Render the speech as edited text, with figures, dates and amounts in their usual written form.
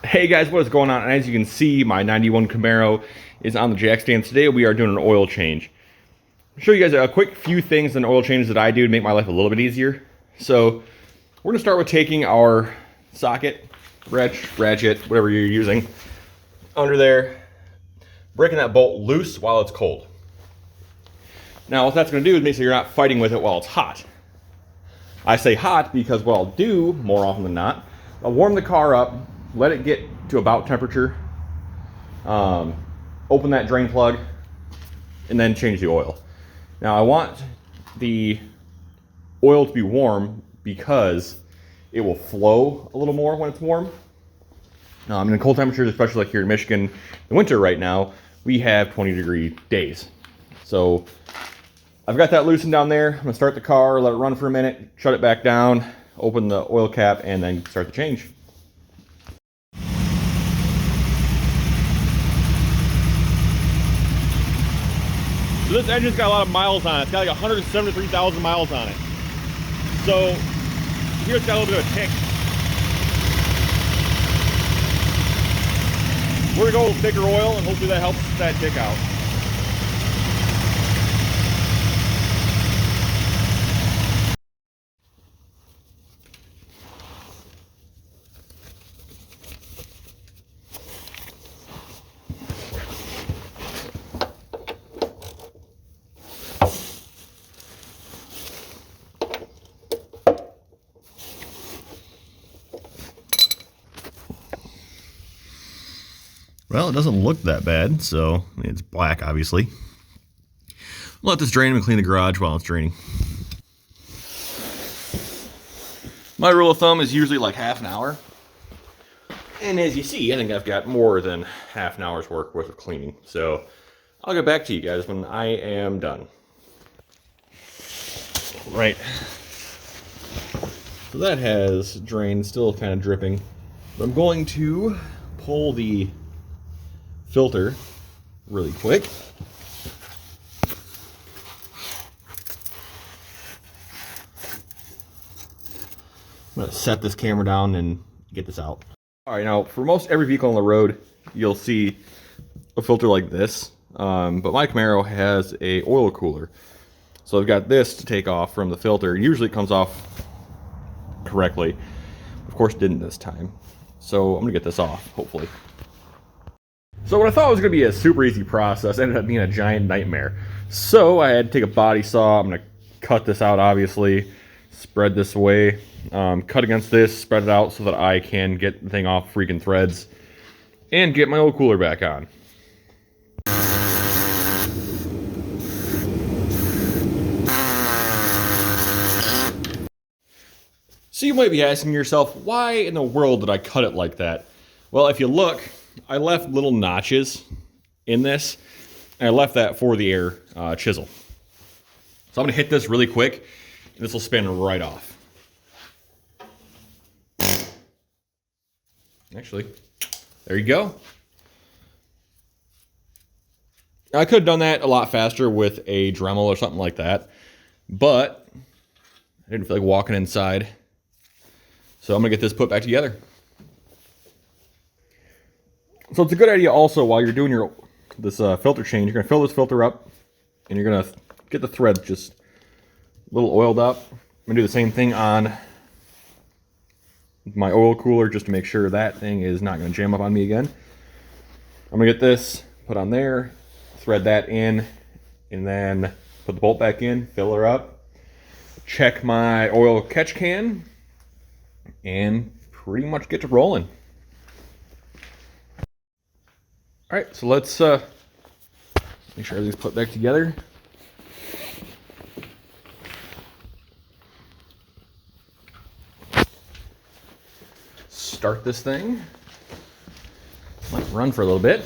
Hey guys, what is going on? And as you can see, my 91 Camaro is on the jack stand. Today we are doing an oil change. I'll show you guys a quick few things and oil changes that I do to make my life a little bit easier. So we're gonna start with taking our socket, ratchet, whatever you're using, under there, breaking that bolt loose while it's cold. Now what that's gonna do is make sure you're not fighting with it while it's hot. I say hot because what I'll do, more often than not, I'll warm the car up, let it get to about temperature, open that drain plug, and then change the oil. Now I want the oil to be warm because it will flow a little more when it's warm. In cold temperatures, especially like here in Michigan, in winter right now, we have 20-degree days. So I've got that loosened down there. I'm gonna start the car, let it run for a minute, shut it back down, open the oil cap, and then start the change. So this engine's got a lot of miles on it. It's got like 173,000 miles on it. So here it's got a little bit of a tick. We're gonna go with thicker oil and hopefully that helps that tick out. Well, it doesn't look that bad, so it's black, obviously. Let this drain and clean the garage while it's draining. My rule of thumb is usually like half an hour. And as you see, I think I've got more than half an hour's work worth of cleaning. So I'll get back to you guys when I am done. Right. So that has drained, still kind of dripping. But I'm going to pull the filter really quick. I'm gonna set this camera down and get this out. All right, now for most every vehicle on the road, you'll see a filter like this, but my Camaro has a oil cooler. So I've got this to take off from the filter. Usually it comes off correctly. Of course it didn't this time. So I'm gonna get this off, hopefully. So what I thought was going to be a super easy process ended up being a giant nightmare. So I had to take a body saw. I'm going to cut this out, obviously, spread this away, cut against this, spread it out so that I can get the thing off freaking threads and get my old cooler back on. So you might be asking yourself, why in the world did I cut it like that? Well, if you look, I left little notches in this, and I left that for the air chisel. So I'm gonna hit this really quick, and this will spin right off. Actually, there you go. I could have done that a lot faster with a Dremel or something like that, but I didn't feel like walking inside. So I'm gonna get this put back together. So it's a good idea also while you're doing this filter change, you're going to fill this filter up and you're going to get the threads just a little oiled up. I'm going to do the same thing on my oil cooler just to make sure that thing is not going to jam up on me again. I'm going to get this put on there, thread that in, and then put the bolt back in, fill her up, check my oil catch can, and pretty much get to rolling. All right, so let's make sure everything's put back together. Start this thing. Might run for a little bit.